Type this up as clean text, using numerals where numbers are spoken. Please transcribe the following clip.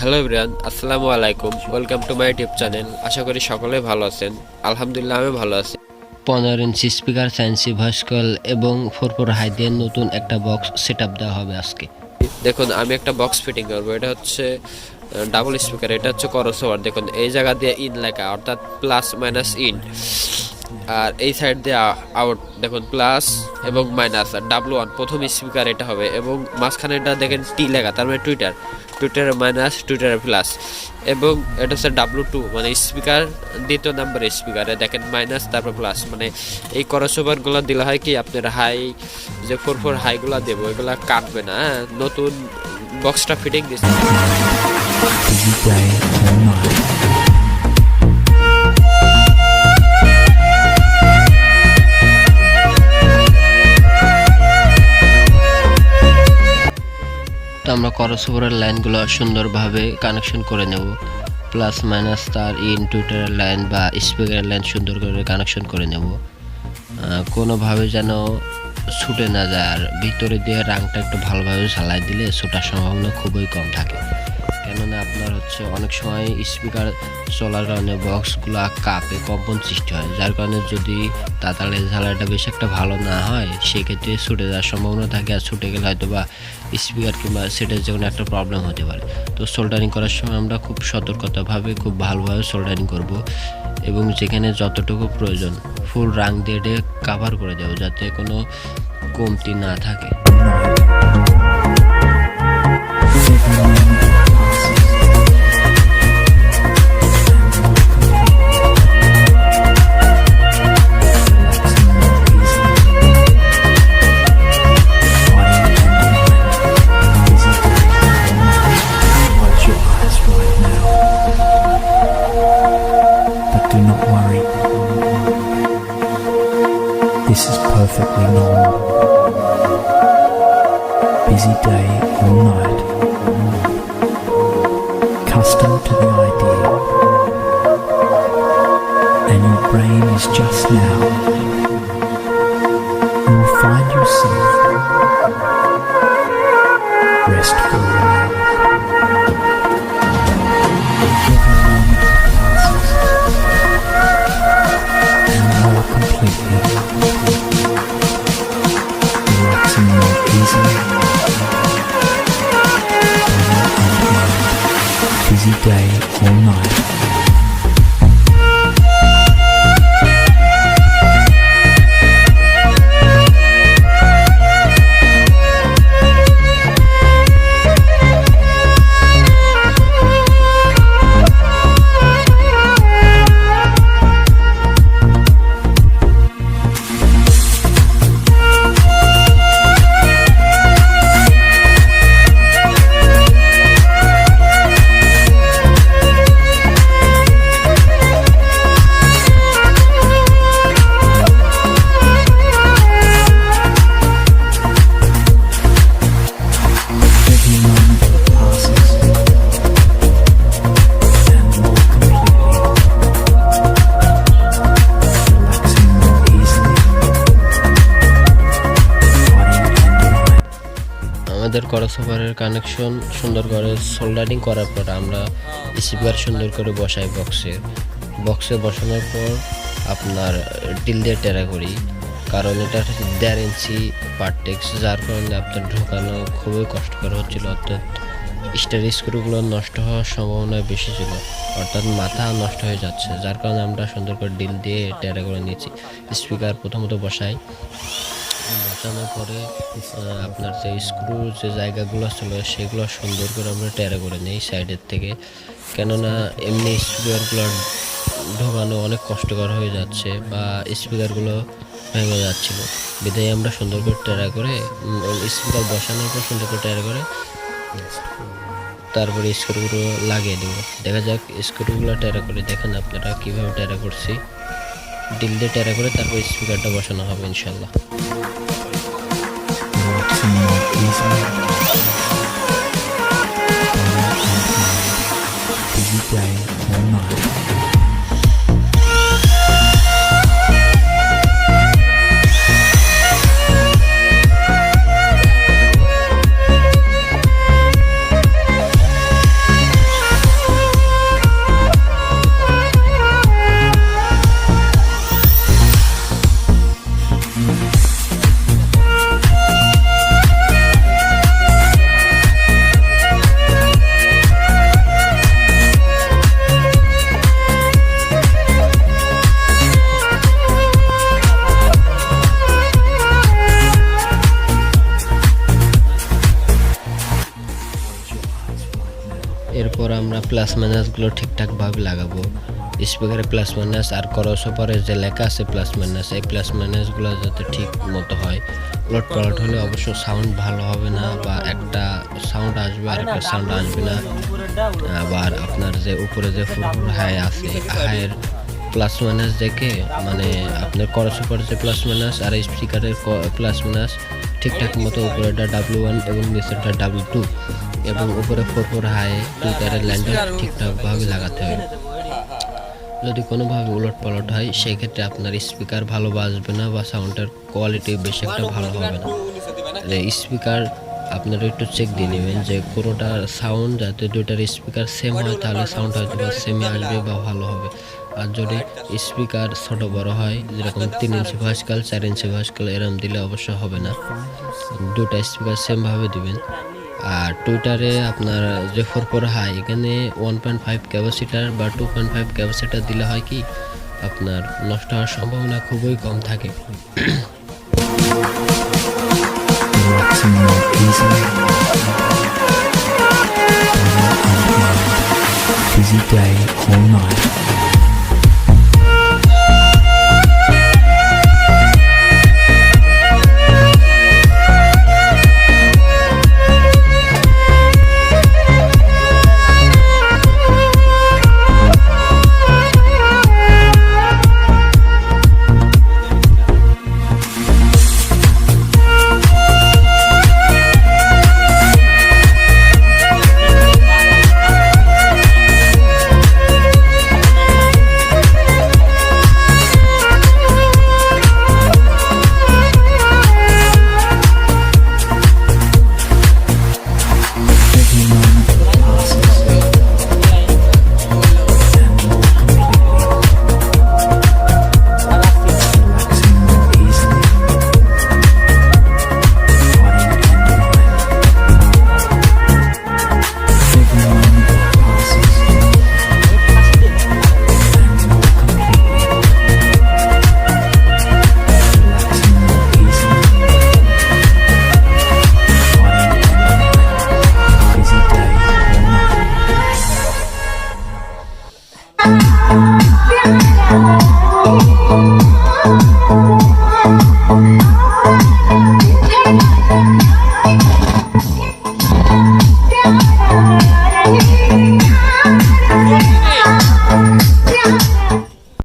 Hello everyone, আসসালামু আলাইকুম। Welcome to my YouTube channel. আশা করি সকলেই ভালো আছেন। আলহামদুলিল্লাহ আমি ভালো আছি। 15 inch speaker, fancy voice call এবং 4 হাই দিয়ে নতুন একটা বক্স সেটআপ দেওয়া হবে আজকে। দেখুন, আমি একটা বক্স ফিটিং করবো। এটা হচ্ছে ডাবল স্পিকার, এটা হচ্ছে ক্রসওভার। দেখুন এই জায়গা দিয়ে ইন লেখা, অর্থাৎ প্লাস মাইনাস ইন, আর এই সাইড দিয়ে আউট। দেখুন প্লাস এবং মাইনাস, আর W1 প্রথম স্পিকার এটা হবে, এবং মাঝখানে এটা দেখেন টি লেখা, তার মানে টুইটারে মাইনাস, টুইটারে প্লাস। এবং এটা হচ্ছে W2 মানে স্পিকার, দ্বিতীয় নাম্বার স্পিকারে দেখেন মাইনাস তারপর প্লাস। মানে এই ক্রসওভারগুলো দিলে হয় কি, আপনার হাই যে 4 হাইগুলো দেবো এগুলো কাটবে না। নতুন বক্সটা ফিটিং দিচ্ছে। তো আমরা ক্রসওভারের লাইনগুলো সুন্দরভাবে কানেকশন করে নেব। প্লাস মাইনাস তার ইন, টুইটারের লাইন বা স্পিকারের লাইন সুন্দর করে কানেকশন করে নেব, কোনোভাবে যেন ছুটে না যায়। আর ভিতরে দিয়ে রাংটা একটু ভালোভাবে ঝালাই দিলে ছোটার সম্ভাবনা খুবই কম থাকে। কেননা আপনার হচ্ছে অনেক সময় স্পিকার চলার কারণে বক্সগুলো কাঁপে, কম্পন সৃষ্টি হয়, যার কারণে যদি তাতালের ঝালাইটা বেশ একটা ভালো না হয় সেক্ষেত্রে ছুটে যাওয়ার সম্ভাবনা থাকে। আর ছুটে গেলে হয়তো বা স্পিকার কিংবা সেটের যে কোনো একটা প্রবলেম হতে পারে। তো সোল্ডারিং করার সময় আমরা খুব সতর্কতাভাবে খুব ভালোভাবে সোল্ডারিং করব, এবং যেখানে যতটুকু প্রয়োজন ফুল রাং দিয়ে কাভার করে দেবো, যাতে কোনো কমতি না থাকে। Do not worry. This is perfectly normal. Busy day all night. Custom to the idea. And your brain is just now. You will find yourself restful now. Every moment passes. More completely, relaxing more easily, body and mind. Busy day or night. আমাদের ক্রসওভারের connection সুন্দর করে soldering করার পর আমরা speaker সুন্দর করে বসাই বক্সে বসানোর পর আপনার ডিল দিয়ে টেরা করি, কারণ এটা 1.5 ইঞ্চি পার্টেক্স, যার কারণে আপনার ঢোকানো খুবই কষ্টকর হচ্ছিল। অর্থাৎ স্টার স্ক্রুগুলো নষ্ট হওয়ার সম্ভাবনা বেশি ছিল, অর্থাৎ মাথা নষ্ট হয়ে যাচ্ছে, যার কারণে আমরা সুন্দর করে ডিল দিয়ে টেরা করে নিয়েছি। স্পিকার প্রথমত বসানোর পরে আপনার যে স্ক্রু যে জায়গাগুলো ছিল সেগুলো সুন্দর করে আমরা টেরা করে নিই সাইডের থেকে, কেননা এমনি স্পিকারগুলো ঢোকানো অনেক কষ্টকর হয়ে যাচ্ছে বা স্পিকারগুলো ভেঙে যাচ্ছিল। বিধায় আমরা সুন্দর করে টেরা করে স্পিকার বসানোর পর সুন্দর করে টেরা করে তারপরে স্ক্রুগুলো লাগিয়ে দেব। দেখা যাক স্ক্রুগুলো টেরা করে দেখেন আপনারা কীভাবে টেরা করছি। ডিল দিয়ে টেরা করে তারপর স্পিকারটা বসানো হবে ইনশাল্লাহ। Busy day or night. এরপর আমরা প্লাস মাইনাসগুলো ঠিকঠাকভাবে লাগাবো। স্পিকারে প্লাস মাইনাস আর ক্রসওভারে যে লেখা আছে প্লাস মাইনাস, এই প্লাস মাইনাসগুলো যাতে ঠিক মতো হয়। উলট পালট হলে অবশ্য সাউন্ড ভালো হবে না, বা একটা সাউন্ড আসবে আর একটা সাউন্ড আসবে না। আবার আপনার যে উপরে যে ফুরফুর হাই আছে, হাইয়ের প্লাস মাইনাস দেখে, মানে আপনার ক্রসওভার যে প্লাস মাইনাস আর স্পিকারের প্লাস মাইনাস ঠিকঠাক মতো উপরেটা W1 এবং নিচেরটা W2 এবং উপরে 4 হাই টুইটারের ল্যান্ডটা ঠিকঠাকভাবে লাগাতে হবে। যদি কোনোভাবে উলট পালট হয় সেই ক্ষেত্রে আপনার স্পিকার ভালো বাজবে না বা সাউন্ডের কোয়ালিটি বেশি একটা ভালো হবে না। স্পিকার আপনারা একটু চেক দিয়ে নেবেন যে কোনোটার সাউন্ড যাতে দুইটার স্পিকার সেম হয়, তাহলে সাউন্ড হয়তো বা সেমই আসবে বা ভালো হবে। আর যদি স্পিকার ছোট বড় হয়, যেরকম 3 ইঞ্চি ভার্সকাল 4 ইঞ্চি ভার্সকাল এরম দিলে অবশ্য হবে না। দুটা স্পিকার সেমভাবে দিবেন। আর টুইটারে আপনার যে 4 হাই, এখানে 1.5 ক্যাপাসিটার বা 2.5 ক্যাপাসিটার দিলে হয় কি আপনার নষ্ট হওয়ার সম্ভাবনা খুবই কম থাকে। Relaxing more easily. Busy day or night. Yeah.